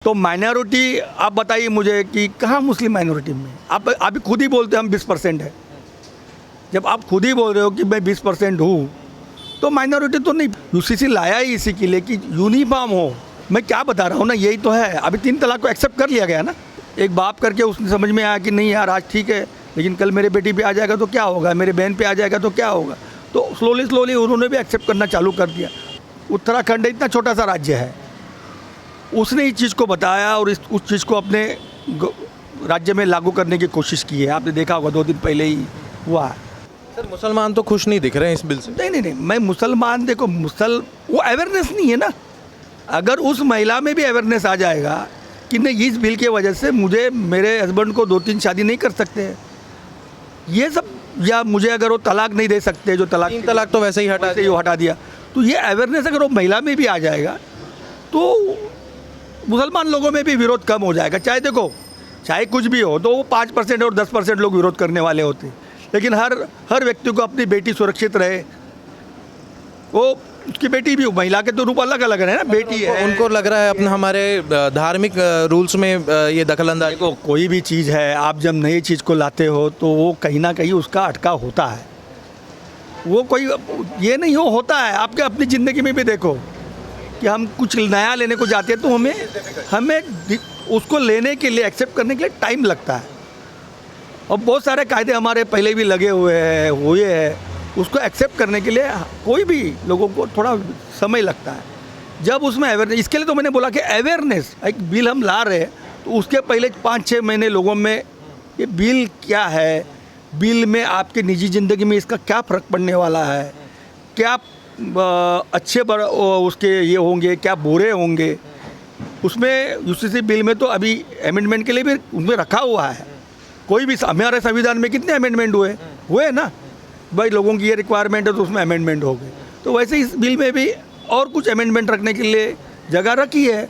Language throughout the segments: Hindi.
तो माइनॉरिटी आप बताइए मुझे कि कहाँ मुस्लिम माइनॉरिटी में आप अभी खुद ही बोलते हैं हम 20% है। जब आप खुद ही बोल रहे हो कि मैं 20% हूँ तो माइनॉरिटी तो नहीं। यूसीसी लाया ही इसी के लिए कि यूनिफॉर्म हो। मैं क्या बता रहा हूँ ना, यही तो है। अभी 3 तलाक को एक्सेप्ट कर लिया गया ना, एक बाप करके उसने समझ में आया कि नहीं यार आज ठीक है, लेकिन कल मेरे बेटी पे आ जाएगा तो क्या होगा, मेरे बहन पे आ जाएगा तो क्या होगा। तो स्लोली उन्होंने भी एक्सेप्ट करना चालू कर दिया। उत्तराखंड इतना छोटा सा राज्य है, उसने इस चीज़ को बताया और उस चीज़ को अपने राज्य में लागू करने की कोशिश की है। आपने देखा होगा 2 दिन पहले ही हुआ है। सर मुसलमान तो खुश नहीं दिख रहे हैं इस बिल से। नहीं, मैं मुसलमान, देखो वो अवेयरनेस नहीं है ना। अगर उस महिला में भी अवेयरनेस आ जाएगा कि नहीं इस बिल की वजह से मुझे मेरे हस्बैंड को 2-3 शादी नहीं कर सकते हैं ये सब, या मुझे अगर वो तलाक नहीं दे सकते, जो 3 तलाक तो वैसे ही हटा दिया, तो ये अवेयरनेस अगर वो महिला में भी आ जाएगा तो मुसलमान लोगों में भी विरोध कम हो जाएगा। चाहे कुछ भी हो, तो वो 5% और 10% लोग विरोध करने वाले होते हैं, लेकिन हर व्यक्ति को अपनी बेटी सुरक्षित रहे। वो उसकी बेटी भी, महिला के तो रूप अलग अलग है ना, बेटी है। उनको लग रहा है अपने हमारे धार्मिक रूल्स में ये दखलंदाजी को कोई भी चीज़ है, आप जब नई चीज़ को लाते हो तो वो कहीं ना कहीं उसका अटका होता है। वो कोई ये नहीं होता है। आपके अपनी ज़िंदगी में भी देखो कि हम कुछ नया लेने को जाते हैं तो हमें उसको लेने के लिए, एक्सेप्ट करने के लिए टाइम लगता है। और बहुत सारे कायदे हमारे पहले भी लगे हुए हैं, उसको एक्सेप्ट करने के लिए कोई भी लोगों को थोड़ा समय लगता है। जब उसमें अवेयरनेस, इसके लिए तो मैंने बोला कि अवेयरनेस, एक बिल हम ला रहे हैं तो उसके पहले 5-6 महीने लोगों में ये बिल क्या है, बिल में आपकी निजी ज़िंदगी में इसका क्या फ़र्क पड़ने वाला है, क्या अच्छे उसके ये होंगे, क्या बुरे होंगे। उसमें यूसीसी बिल में तो अभी अमेंडमेंट के लिए भी उसमें रखा हुआ है। कोई भी, हमारे संविधान में कितने अमेंडमेंट हुए ना भाई, लोगों की ये रिक्वायरमेंट है तो उसमें अमेंडमेंट हो गए। तो वैसे इस बिल में भी और कुछ अमेंडमेंट रखने के लिए जगह रखी है।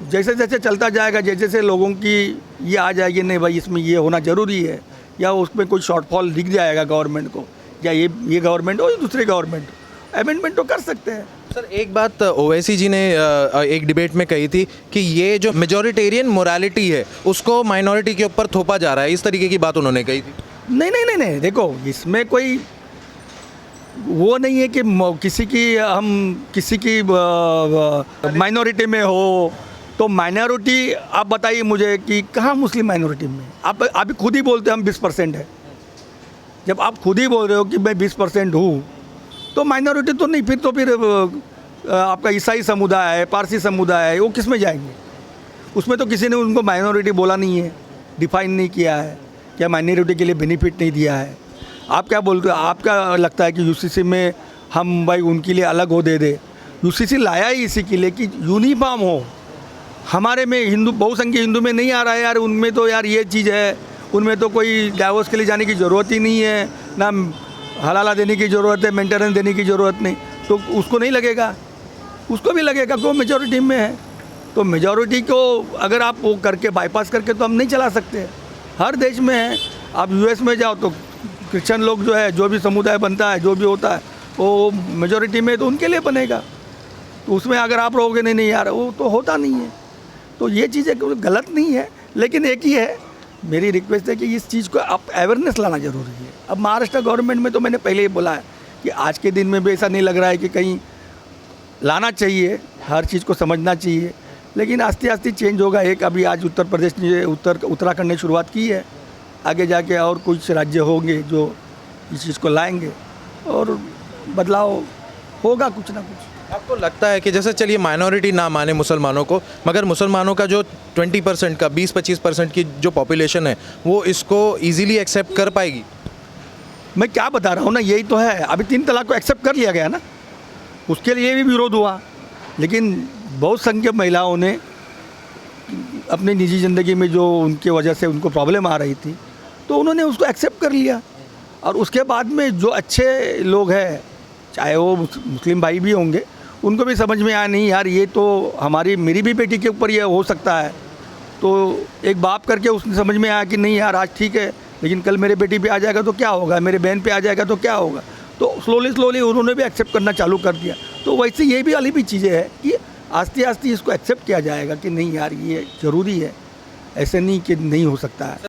जैसे जैसे चलता जाएगा, जैसे जैसे लोगों की ये आ जाएगी नहीं भाई इसमें ये होना ज़रूरी है, या उसमें कोई शॉर्टफॉल दिख जाएगा गवर्नमेंट को, या ये गवर्नमेंट हो या दूसरी गवर्नमेंट, अमेंडमेंट तो कर सकते हैं। सर एक बात ओवैसी जी ने एक डिबेट में कही थी कि ये जो मेजॉरिटेरियन मोरालिटी है उसको माइनॉरिटी के ऊपर थोपा जा रहा है, इस तरीके की बात उन्होंने कही थी। नहीं, देखो इसमें कोई वो नहीं है कि किसी की माइनॉरिटी में हो। तो माइनॉरिटी आप बताइए मुझे कि कहाँ मुस्लिम माइनॉरिटी में आप अभी खुद ही बोलते हैं हम 20% है। जब आप खुद ही बोल रहे हो कि मैं 20% हूँ तो माइनॉरिटी तो नहीं, फिर आपका ईसाई समुदाय है, पारसी समुदाय है, वो किस में जाएंगे। उसमें तो किसी ने उनको माइनॉरिटी बोला नहीं है, डिफाइन नहीं किया है, क्या माइनॉरिटी के लिए बेनिफिट नहीं दिया है। आप क्या बोलते हो, आपका लगता है कि यूसीसी में हम भाई उनके लिए अलग हो दे यूसीसी लाया ही इसी के लिए कि यूनिफॉर्म हो। हमारे में हिंदू, बहुसंख्यक हिंदू में नहीं आ रहा है यार, उनमें तो यार ये चीज़ है, उनमें तो कोई डाइवोर्स के लिए जाने की ज़रूरत ही नहीं है, ना हलाला देने की ज़रूरत है, मेंटेनेंस देने की ज़रूरत नहीं। तो उसको नहीं लगेगा, उसको भी लगेगा कि वो मेजॉरिटी में है। तो मेजॉरिटी को अगर आप वो करके बाईपास करके तो हम नहीं चला सकते। हर देश में है। आप यूएस में जाओ तो क्रिश्चियन लोग जो है, जो भी समुदाय बनता है, जो भी होता है वो मेजॉरिटी में तो उनके लिए बनेगा। तो उसमें अगर आप रहोगे नहीं यार वो तो होता नहीं है। तो ये चीज़ें गलत नहीं है, लेकिन एक ही है, मेरी रिक्वेस्ट है कि इस चीज़ को आप अवेयरनेस लाना ज़रूरी है। अब महाराष्ट्र गवर्नमेंट में तो मैंने पहले ही बोला है कि आज के दिन में भी ऐसा नहीं लग रहा है कि कहीं लाना चाहिए, हर चीज़ को समझना चाहिए, लेकिन आस्ते आस्ते चेंज होगा। एक अभी आज उत्तर प्रदेश ने, उत्तराखंड ने शुरुआत की है, आगे जाके और कुछ राज्य होंगे जो इस चीज़ को लाएंगे और बदलाव होगा कुछ ना कुछ। आपको लगता है कि जैसे चलिए माइनॉरिटी ना माने मुसलमानों को, मगर मुसलमानों का जो 20% का 20-25% की जो पॉपुलेशन है वो इसको इजीली एक्सेप्ट कर पाएगी? मैं क्या बता रहा हूँ ना, यही तो है। अभी 3 तलाक को एक्सेप्ट कर लिया गया ना, उसके लिए भी विरोध हुआ, लेकिन बहुत संख्यक महिलाओं ने अपनी निजी ज़िंदगी में जो उनके वजह से उनको प्रॉब्लम आ रही थी तो उन्होंने उसको एक्सेप्ट कर लिया। और उसके बाद में जो अच्छे लोग हैं, चाहे वो मुस्लिम भाई भी होंगे, उनको भी समझ में आया नहीं यार ये तो मेरी भी बेटी के ऊपर ये हो सकता है। तो एक बाप करके उसने समझ में आया कि नहीं यार आज ठीक है, लेकिन कल मेरे बेटी पे आ जाएगा तो क्या होगा, मेरे बहन पे आ जाएगा तो क्या होगा। तो स्लोली उन्होंने भी एक्सेप्ट करना चालू कर दिया। तो वैसे ये भी वाली भी चीज़ें हैं कि आस्ते आस्ते इसको एक्सेप्ट किया जाएगा कि नहीं यार ये ज़रूरी है, ऐसे नहीं कि नहीं हो सकता है।